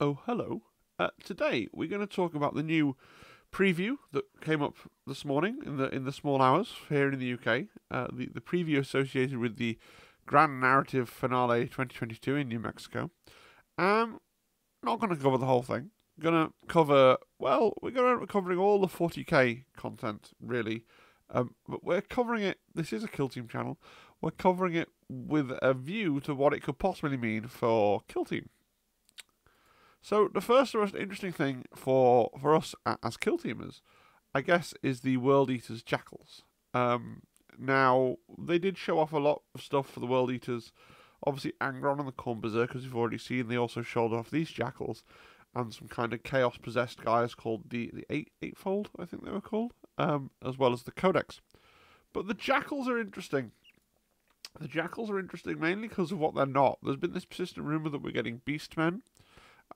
Oh, hello. Today we're going to talk about the new preview that came up this morning in the small hours here in the UK. The preview associated with the Grand Narrative Finale 2022 in New Mexico. Not going to cover the whole thing. Going to cover we're going to be covering all the 40k content really, but we're covering it. This is a Kill Team channel. We're covering it with a view to what it could possibly mean for Kill Team. So the first most interesting thing for us as Kill Teamers, I guess, is the World Eaters Jackals. Now, they did show off a lot of stuff for the World Eaters. Obviously, Angron and the Corn Berserkers we've already seen. They also showed off these Jackals and some kind of Chaos-possessed guys called the Eightfold, I think they were called, as well as the Codex. But the Jackals are interesting. The Jackals are interesting mainly because of what they're not. There's been this persistent rumour that we're getting Beastmen.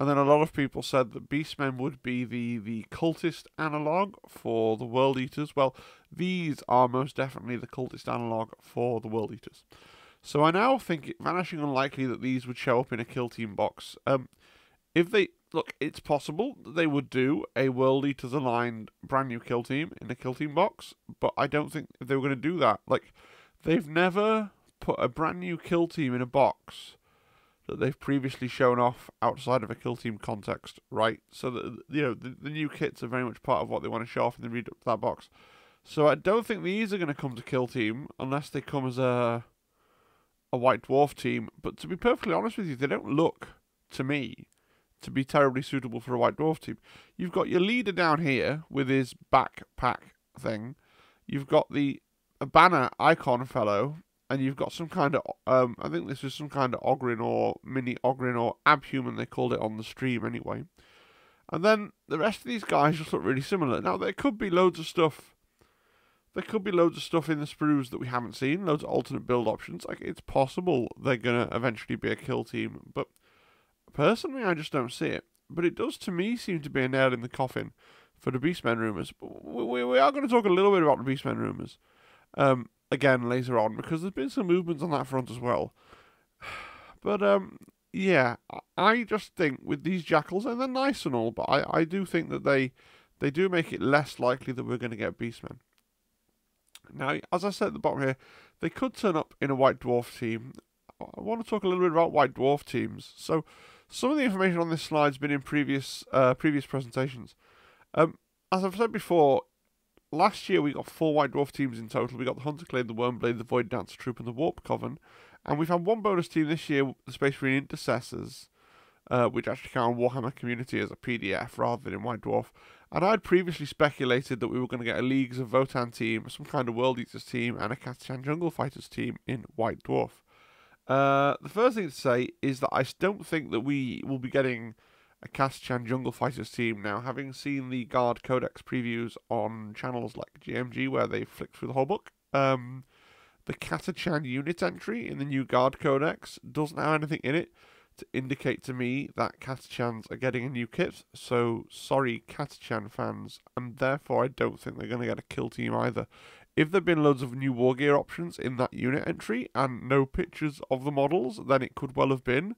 And then a lot of people said that Beastmen would be the cultist analogue for the World Eaters. Well, these are most definitely the cultist analogue for the World Eaters. So I now think it vanishing unlikely that these would show up in a Kill Team box. If they look, it's possible that they would do a World Eaters aligned brand new Kill Team in a Kill Team box, but I don't think if they were going to do that. Like, they've never put a brand new Kill Team in a box that they've previously shown off outside of a Kill Team context, right? So that the new kits are very much part of what they want to show off in the lead up to that box. So I don't think these are going to come to Kill Team unless they come as a White Dwarf team. But to be perfectly honest with you, they don't look to me to be terribly suitable for a White Dwarf team. You've got your leader down here with his backpack thing. You've got the banner icon fellow. And you've got some kind of, I think this is some kind of Ogrin or mini Ogrin or Abhuman, they called it on the stream anyway. And then the rest of these guys just look really similar. Now, there could be loads of stuff. There could be loads of stuff in the sprues that we haven't seen, loads of alternate build options. Like, it's possible they're going to eventually be a Kill Team. But personally, I just don't see it. But it does, to me, seem to be a nail in the coffin for the Beastmen rumours. But we are going to talk a little bit about the Beastmen rumours. Again later on, because there's been some movements on that front as well. But yeah, I just think with these Jackals, and they're nice and all, but I do think that they do make it less likely that we're going to get Beastmen. Now, as I said at the bottom here, they could turn up in a White Dwarf team. I want to talk a little bit about White Dwarf teams. So some of the information on this slide has been in previous presentations. As I've said before, last year we got 4 White Dwarf teams in total. We got the Hunter Clade, the Wormblade, the Void Dancer Troop, and the Warp Coven. And we've had one bonus team this year, the Space Marine Intercessors, which actually count on Warhammer Community as a PDF rather than in White Dwarf. And I'd previously speculated that we were going to get a Leagues of Votann team, some kind of World Eaters team, and a Catachan Jungle Fighters team in White Dwarf. The first thing to say is that I don't think that we will be getting a Catachan Jungle Fighters team now, having seen the Guard Codex previews on channels like GMG where they flick through the whole book. The Catachan unit entry in the new Guard Codex doesn't have anything in it to indicate to me that Catachans are getting a new kit, so sorry Catachan fans, and therefore I don't think they're going to get a Kill Team either. If there had been loads of new war gear options in that unit entry and no pictures of the models, then it could well have been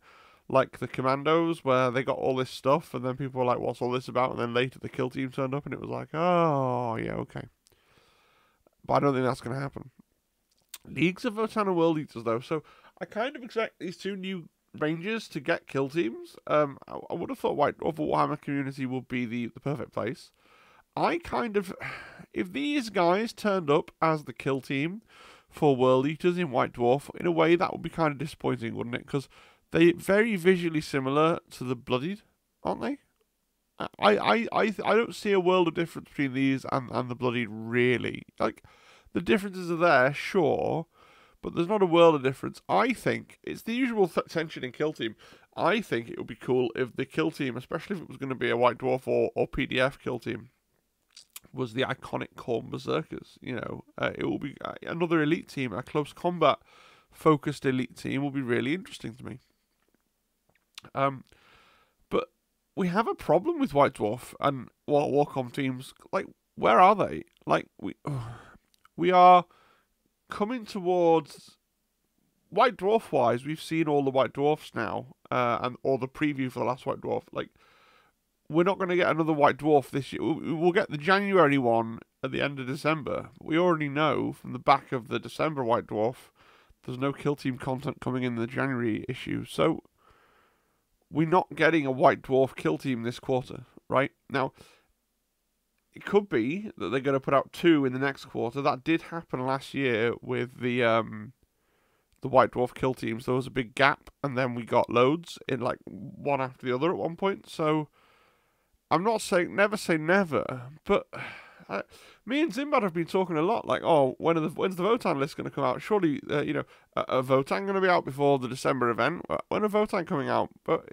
like the Commandos, where they got all this stuff, and then people were like, what's all this about? And then later the Kill Team turned up, and it was like, oh, yeah, okay. But I don't think that's going to happen. Leagues of Votann World Eaters, though. So I kind of expect these 2 new ranges to get Kill Teams. I would have thought White Dwarf or Warhammer Community would be the perfect place. If these guys turned up as the Kill Team for World Eaters in White Dwarf, in a way that would be kind of disappointing, wouldn't it? Because they're very visually similar to the Bloodied, aren't they? I don't see a world of difference between these and the Bloodied, really. Like, the differences are there, sure, but there's not a world of difference. I think it's the usual tension in Kill Team. I think it would be cool if the Kill Team, especially if it was going to be a White Dwarf or PDF Kill Team, was the iconic Corn Berserkers. You know, it will be another elite team, a close combat focused elite team will be really interesting to me. But we have a problem with White Dwarf and Warcom teams. Like, where are they? Like, we are coming towards White Dwarf wise, we've seen all the White Dwarfs now, and or the preview for the last White Dwarf. Like, we're not going to get another White Dwarf this year. We'll get the January one at the end of December. We already know from the back of the December White Dwarf, there's no Kill Team content coming in the January issue. So, we're not getting a White Dwarf Kill Team this quarter, right? Now, it could be that they're going to put out 2 in the next quarter. That did happen last year with the White Dwarf Kill Teams. There was a big gap, and then we got loads in like one after the other at one point. So, I'm not saying never say never, but me and Zimbad have been talking a lot. Like, oh, when's the Votan list going to come out? Surely, a Votan going to be out before the December event? When are Votan coming out? But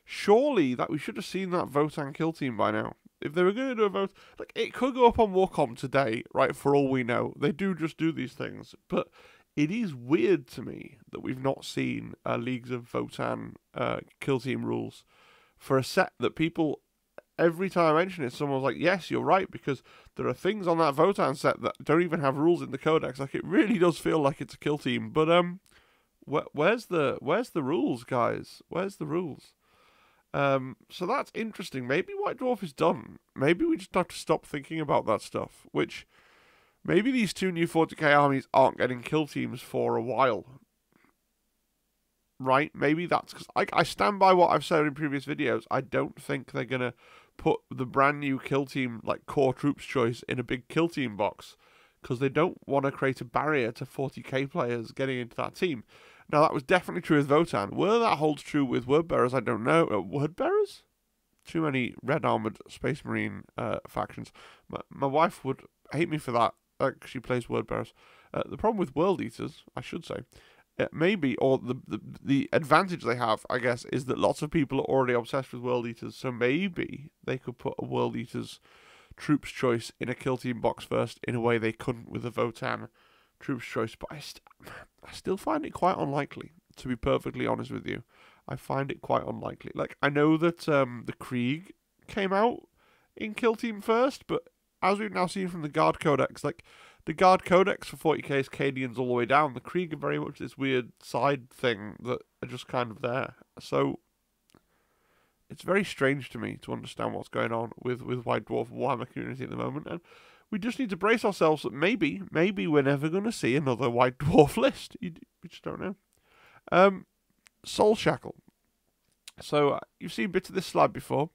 surely that we should have seen that Votan Kill Team by now. If they were going to do a vote, like, it could go up on Warcom today, right? For all we know, they do just do these things. But it is weird to me that we've not seen Leagues of Votan Kill Team rules for a set that people. Every time I mention it, someone's like, yes, you're right, because there are things on that Votan set that don't even have rules in the codex. Like, it really does feel like it's a kill team. But where's the rules, guys? Where's the rules? So that's interesting. Maybe White Dwarf is done. Maybe we just have to stop thinking about that stuff. Which, maybe these 2 new 40k armies aren't getting kill teams for a while. Right? Maybe that's because I stand by what I've said in previous videos. I don't think they're going to put the brand new kill team, like core troops choice, in a big kill team box, because they don't want to create a barrier to 40k players getting into that team. Now, that was definitely true with Votan. Whether that holds true with Word Bearers, I don't know. Word Bearers? Too many red armored Space Marine factions. My wife would hate me for that, because she plays Word Bearers. The problem with World Eaters, I should say, maybe, or the advantage they have, I guess, is that lots of people are already obsessed with World Eaters, so maybe they could put a World Eaters troops choice in a kill team box first in a way they couldn't with a Votan troops choice, but I still find it quite unlikely, to be perfectly honest with you. I find it quite unlikely. Like, I know that the Krieg came out in kill team first, but as we've now seen from the Guard Codex, like, the Guard Codex for 40k is Cadians all the way down. The Krieg are very much this weird side thing that are just kind of there. So, it's very strange to me to understand what's going on with White Dwarf Warhammer community at the moment. And we just need to brace ourselves that maybe we're never going to see another White Dwarf list. We just don't know. Soul Shackle. So, you've seen bits of this slide before.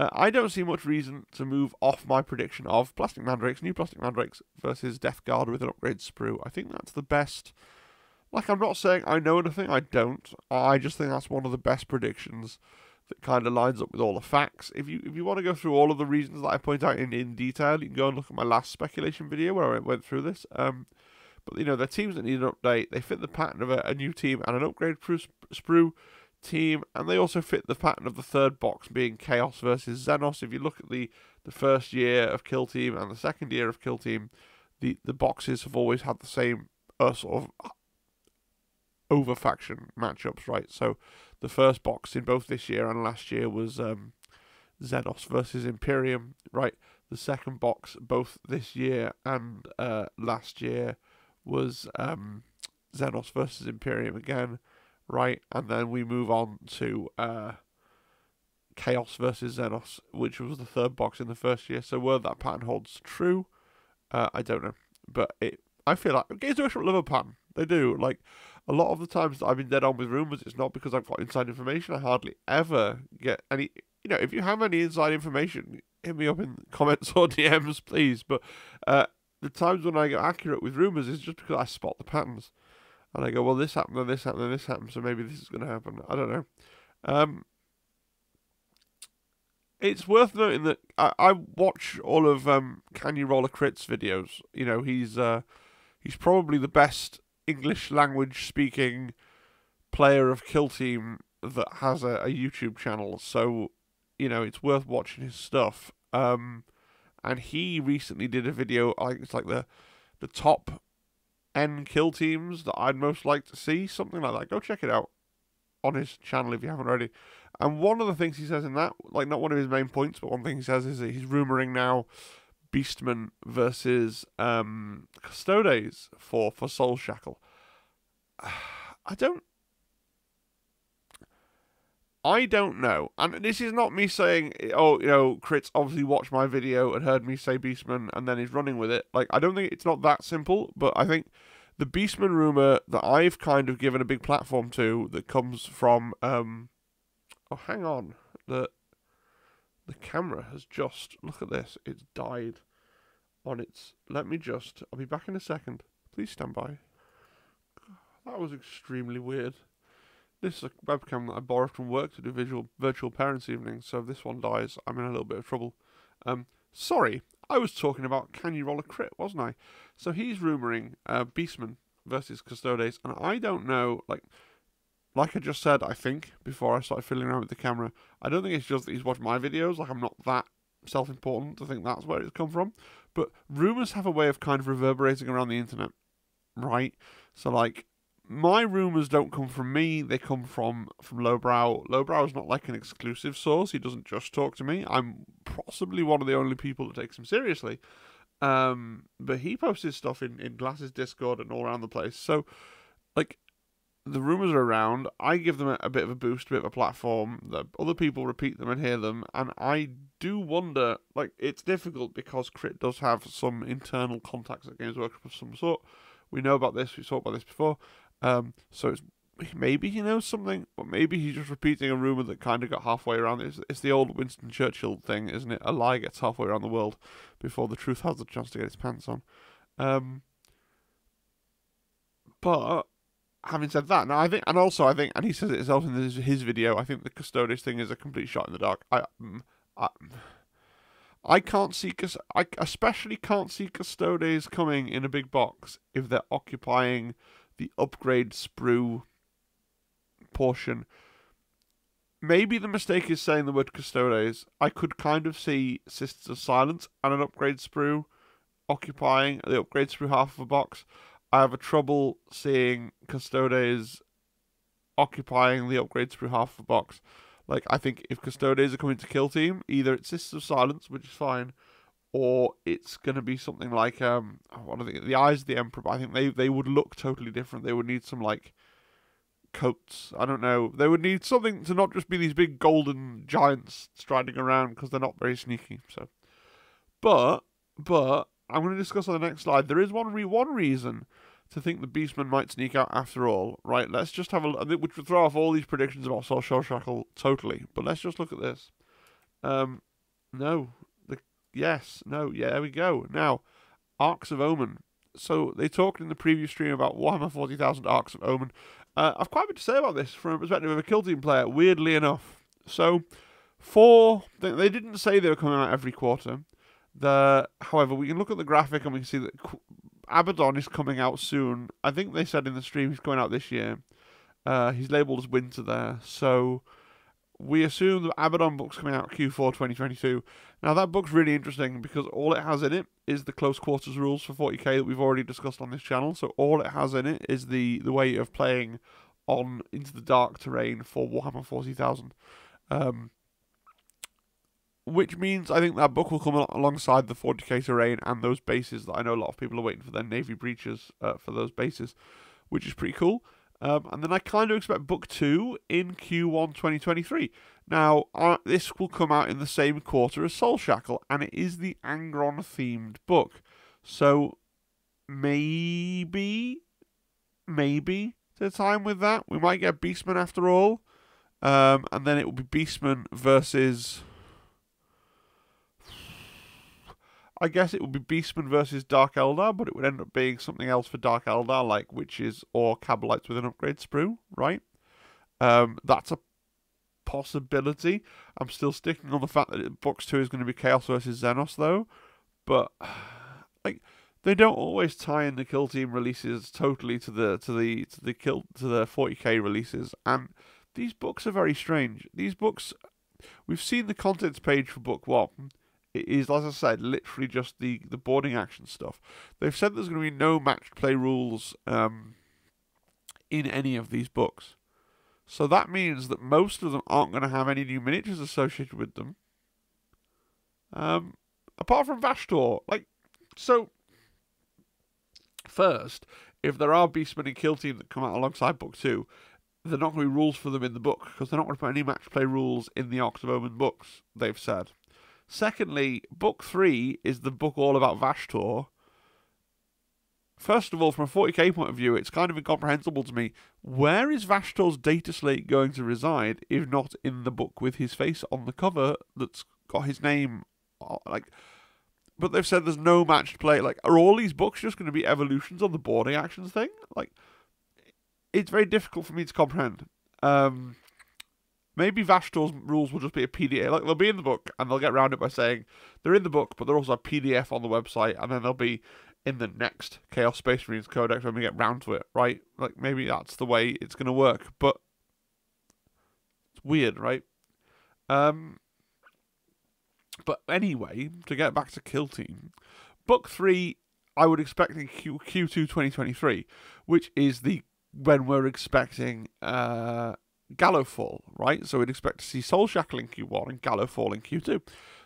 I don't see much reason to move off my prediction of Plastic Mandrakes, new Plastic Mandrakes versus Death Guard with an upgrade sprue. I think that's the best. Like, I'm not saying I know anything, I don't. I just think that's one of the best predictions that kind of lines up with all the facts. If you want to go through all of the reasons that I point out in detail, you can go and look at my last speculation video where I went through this. But, they're teams that need an update. They fit the pattern of a new team and an upgrade sprue team, and they also fit the pattern of the third box being Chaos versus Xenos. If you look at the first year of Kill Team and the second year of Kill Team, the boxes have always had the same sort of over faction matchups, right? So the first box in both this year and last year was Xenos versus Imperium, right? The second box both this year and last year was Xenos versus Imperium again. Right, and then we move on to Chaos versus Xenos, which was the third box in the first year. So whether that pattern holds true, I don't know. But I feel like Games Workshop love a pattern. They do. Like, a lot of the times that I've been dead on with rumours, it's not because I've got inside information. I hardly ever get any. If you have any inside information, hit me up in comments or DMs, please. But the times when I get accurate with rumours is just because I spot the patterns. And I go, well, this happened, and this happened, and this happened, so maybe this is going to happen. I don't know. It's worth noting that I watch all of Can You Roll a Crits videos. He's probably the best English language speaking player of Kill Team that has a YouTube channel. So, it's worth watching his stuff. And he recently did a video, it's like the top N kill teams that I'd most like to see, something like that. Go check it out on his channel if you haven't already. And one of the things he says in that, like, not one of his main points, but one thing he says is that he's rumouring now Beastmen versus Custodes for Soul Shackle. I don't know. And this is not me saying, oh, Crit's obviously watched my video and heard me say Beastman and then he's running with it. Like, I don't think it's not that simple, but I think the Beastman rumour that I've kind of given a big platform to that comes from, oh, hang on. The camera has just, look at this, it's died on its, I'll be back in a second. Please stand by. That was extremely weird. This is a webcam that I borrowed from work to do virtual parents' evenings, so if this one dies, I'm in a little bit of trouble. Sorry, I was talking about Can You Roll a Crit, wasn't I? So he's rumouring Beastman versus Custodes, and I don't know, like I just said, I think, before I started fiddling around with the camera, I don't think it's just that he's watched my videos, like I'm not that self-important to think that's where it's come from, but rumours have a way of kind of reverberating around the internet, right? So, like, my rumours don't come from me, they come from Lowbrow. Lowbrow is not like an exclusive source, he doesn't just talk to me. I'm possibly one of the only people that takes him seriously. But he posts his stuff in Glass's Discord and all around the place. So, like, the rumours are around, I give them a bit of a boost, a bit of a platform, that other people repeat them and hear them, and I do wonder, like, it's difficult because Crit does have some internal contacts at Games Workshop of some sort. We know about this, we've talked about this before. So maybe he knows something, but maybe he's just repeating a rumour that kind of got halfway around. It's the old Winston Churchill thing, isn't it? A lie gets halfway around the world before the truth has the chance to get its pants on. But having said that, now I think, and he says it himself in his video, I think the Custodes thing is a complete shot in the dark. I can't see, I especially can't see Custodes coming in a big box if they're occupying the upgrade sprue portion. Maybe the mistake is saying the word Custodes. I could kind of see Sisters of Silence and an upgrade sprue occupying the upgrade sprue half of a box. I have a trouble seeing Custodes occupying the upgrade sprue half of a box. Like, I think if Custodes are coming to Kill Team, either it's Sisters of Silence, which is fine, or it's going to be something like, what are they, the Eyes of the Emperor, but I think they would look totally different. They would need some, like, coats. I don't know. They would need something to not just be these big golden giants striding around, because they're not very sneaky. So, but, I'm going to discuss on the next slide. There is one reason to think the Beastman might sneak out after all, right? Let's just have which would throw off all these predictions about Soul Shackle totally, but let's just look at this. No. Yes, no, yeah, there we go. Now, Arcs of Omen. So, they talked in the previous stream about Warhammer 40,000 Arcs of Omen. I've quite a bit to say about this from a perspective of a Kill Team player, weirdly enough. So, they didn't say they were coming out every quarter. However, we can look at the graphic and we can see that Abaddon is coming out soon. I think they said in the stream he's going out this year. He's labelled as winter there. So, we assume the Abaddon book's coming out Q4 2022. Now, that book's really interesting because all it has in it is the close quarters rules for 40k that we've already discussed on this channel. So, all it has in it is the way of playing on into the dark terrain for Warhammer 40,000. Which means I think that book will come alongside the 40k terrain and those bases that I know a lot of people are waiting for their Navy breaches for those bases, which is pretty cool. And then I kind of expect book 2 in Q1 2023. Now, this will come out in the same quarter as Soul Shackle, and it is the Angron-themed book. So, maybe, to time with that, we might get Beastman after all. And then it will be Beastman versus... I guess it would be Beastman versus Dark Eldar, but it would end up being something else for Dark Eldar, like witches or Kabalites with an upgrade sprue, right? That's a possibility. I'm still sticking on the fact that Box 2 is going to be Chaos versus Xenos, though. But, like, they don't always tie in the Kill Team releases totally to the 40k releases, and these books are very strange. These books, we've seen the contents page for book 1. It is, as I said, literally just the boarding action stuff. They've said there's going to be no matched play rules in any of these books. So that means that most of them aren't going to have any new miniatures associated with them. Apart from Vashtor. Like, so, first, if there are Beastmen and Kill Team that come out alongside Book 2, there are not going to be rules for them in the book, because they're not going to put any match play rules in the Ox of Omen books, they've said. Secondly, Book 3 is the book all about Vashtor. First of all, from a 40k point of view, it's kind of incomprehensible to me. Where is Vashtor's data slate going to reside, if not in the book with his face on the cover that's got his name, like... But they've said there's no match to play. Like, are all these books just going to be evolutions on the boarding actions thing? Like, it's very difficult for me to comprehend. Maybe Vashtor's rules will just be a PDF. Like, they'll be in the book, and they'll get around it by saying they're in the book, but they're also a PDF on the website, and then they'll be in the next Chaos Space Marines Codex when we get round to it, right? Like, maybe that's the way it's going to work, but it's weird, right? But anyway, to get back to Kill Team, Book 3, I would expect in Q2 2023, which is when we're expecting Gallowfall, right? So we'd expect to see Soul Shackle in Q1 and Gallowfall in Q2.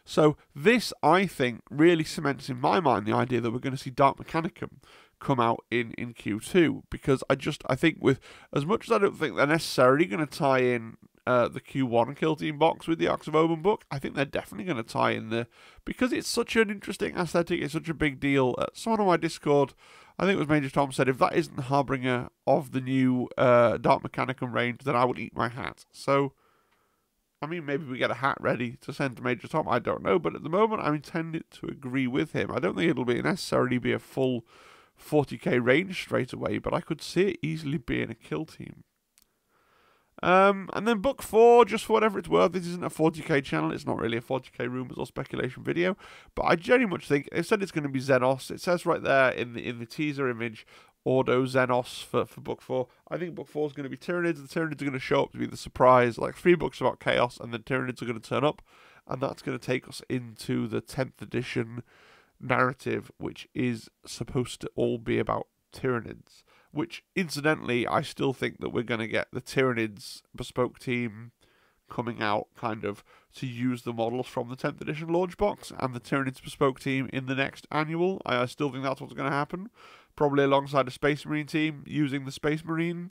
So this, I think, really cements in my mind the idea that we're going to see Dark Mechanicum come out in Q2, because I think with, as much as I don't think they're necessarily going to tie in the Q1 Kill Team box with the Ox of Omen book, I think they're definitely going to tie in because it's such an interesting aesthetic, it's such a big deal. Someone on my Discord, I think it was Major Tom, said if that isn't the harbinger of the new Dark Mechanicum range, then I would eat my hat. So, I mean, maybe we get a hat ready to send to Major Tom, I don't know, but at the moment I'm intended to agree with him. I don't think it'll necessarily be a full 40k range straight away, but I could see it easily being a Kill Team. And then Book 4, just for whatever it's worth, this isn't a 40k channel, it's not really a 40k rumours or speculation video, but I genuinely much think, they said it's going to be Xenos, it says right there in the teaser image, Ordo Xenos for Book 4. I think Book 4 is going to be Tyranids, the Tyranids are going to show up to be the surprise, like 3 books about Chaos, and then Tyranids are going to turn up, and that's going to take us into the 10th edition narrative, which is supposed to all be about Tyranids. Which, incidentally, I still think that we're going to get the Tyranids bespoke team coming out, kind of, to use the models from the 10th edition launch box, and the Tyranids bespoke team in the next annual. I still think that's what's going to happen. Probably alongside a Space Marine team, using the Space Marine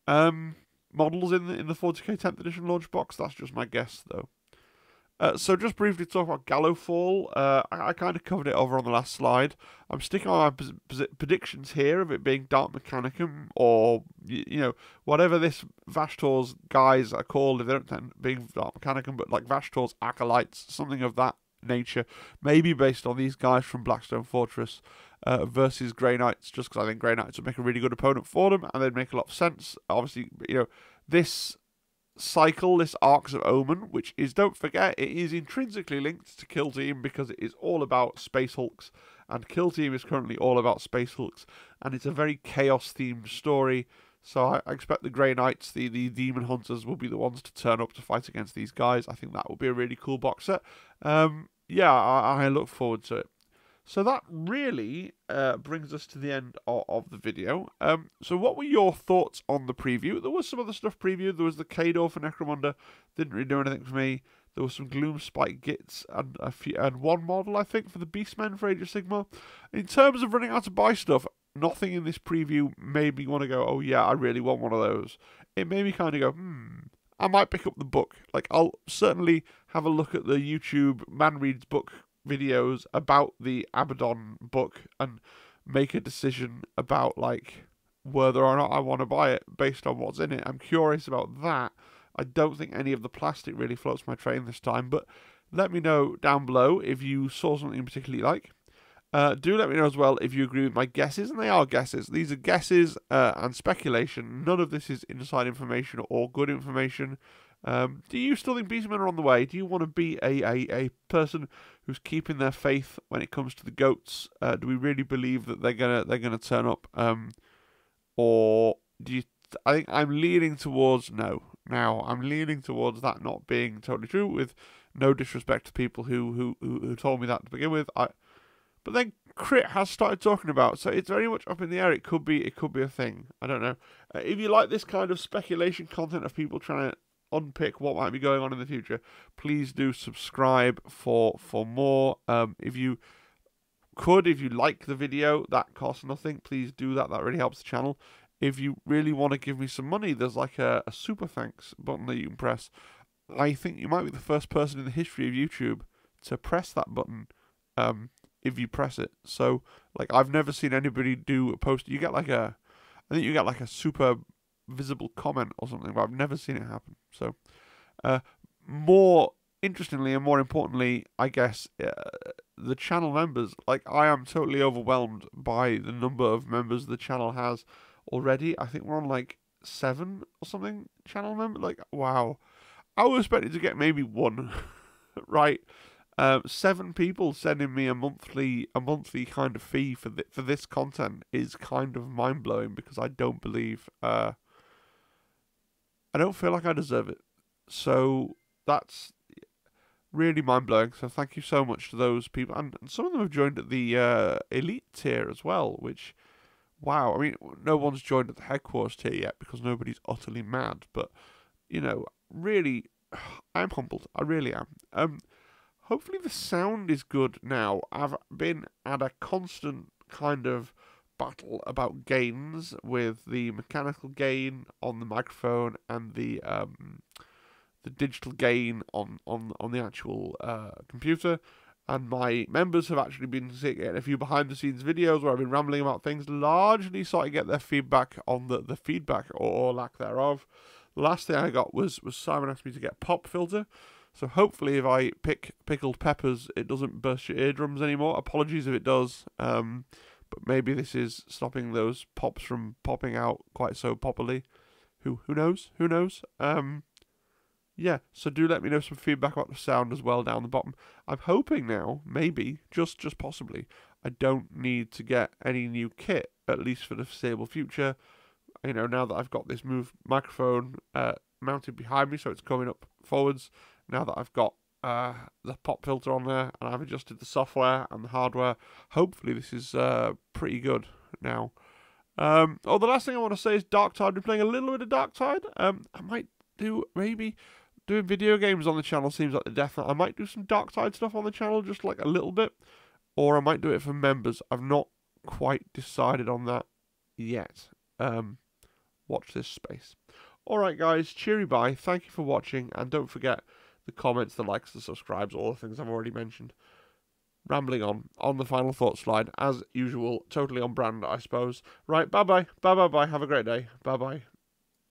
models in the 40k 10th edition launch box. That's just my guess, though. So just briefly talk about Gallowfall. I kind of covered it over on the last slide. I'm sticking on my predictions here of it being Dark Mechanicum, or, you know, whatever this Vashtor's guys are called, if they don't tend being Dark Mechanicum, but like Vashtor's Acolytes, something of that nature, maybe based on these guys from Blackstone Fortress versus Grey Knights, just because I think Grey Knights would make a really good opponent for them, and they'd make a lot of sense. Obviously, you know, this cycle, this Arcs of Omen, which is, don't forget, it is intrinsically linked to Kill Team because it is all about Space Hulks, and Kill Team is currently all about Space Hulks, and it's a very Chaos-themed story, so I expect the Grey Knights, the Demon Hunters, will be the ones to turn up to fight against these guys. I think that will be a really cool box set. Yeah, I look forward to it. So that really brings us to the end of the video. So what were your thoughts on the preview? There was some other stuff previewed. There was the Kador for Necromunda. Didn't really do anything for me. There was some Gloomspike Gits and one model, I think, for the Beastmen for Age of Sigmar. In terms of running out to buy stuff, nothing in this preview made me want to go, oh yeah, I really want one of those. It made me kind of go, I might pick up the book. Like, I'll certainly have a look at the YouTube Man Reads Book videos about the Abaddon book and make a decision about, like, whether or not I want to buy it based on what's in it. I'm curious about that. I don't think any of the plastic really floats my train this time, but let me know down below if you saw something you particularly like. Do let me know as well if you agree with my guesses, and they are guesses. These are guesses and speculation. None of this is inside information or good information. Do you still think Beastmen are on the way? Do you want to be a person who's keeping their faith when it comes to the goats? Do we really believe that they're gonna turn up? Or do you? I think I'm leaning towards no. Now I'm leaning towards that not being totally true. With no disrespect to people who told me that to begin with. But then Crit has started talking about, so it's very much up in the air. It could be a thing. I don't know. If you like this kind of speculation content of people trying to unpick what might be going on in the future, please do subscribe for more. If you could, if you like the video, that costs nothing. Please do that. That really helps the channel. If you really want to give me some money, there's like a super thanks button that you can press. I think you might be the first person in the history of YouTube to press that button if you press it. So, like, I've never seen anybody do a post. You get like I think you get like a super visible comment or something, but I've never seen it happen. So, more interestingly and more importantly, I guess, the channel members, like, I am totally overwhelmed by the number of members the channel has already. I think we're on like 7 or something channel members. Like, wow. I was expecting to get maybe 1, right? 7 people sending me a monthly kind of fee for this content is kind of mind blowing, because I don't believe I don't feel like I deserve it. So that's really mind blowing. So thank you so much to those people, and some of them have joined at the elite tier as well. Which, wow, I mean, no one's joined at the headquarters tier yet because nobody's utterly mad. But you know, really, I'm humbled. I really am. Hopefully the sound is good now. I've been at a constant kind of battle about gains with the mechanical gain on the microphone and the digital gain on the actual computer. And my members have actually been getting a few behind-the-scenes videos where I've been rambling about things, largely so I get their feedback on the feedback or lack thereof. The last thing I got was Simon asked me to get a pop filter. So hopefully if I pick pickled peppers, it doesn't burst your eardrums anymore. Apologies if it does. But maybe this is stopping those pops from popping out quite so poppily. Who knows? Who knows? Yeah, so do let me know some feedback about the sound as well down the bottom. I'm hoping now, maybe, just possibly, I don't need to get any new kit, at least for the foreseeable future. You know, now that I've got this microphone mounted behind me, so it's coming up forwards. Now that I've got the pop filter on there, and I've adjusted the software and the hardware, hopefully this is pretty good now. The last thing I want to say is Darktide. I've been playing a little bit of Darktide. I might do, maybe, doing video games on the channel seems like the death. I might do some Darktide stuff on the channel, just like a little bit. Or I might do it for members. I've not quite decided on that yet. Watch this space. Alright guys, cheery bye. Thank you for watching, and don't forget the comments, the likes, the subscribes, all the things I've already mentioned. Rambling on the final thought slide, as usual, totally on brand, I suppose. Right, bye-bye. Bye-bye-bye. Have a great day. Bye-bye.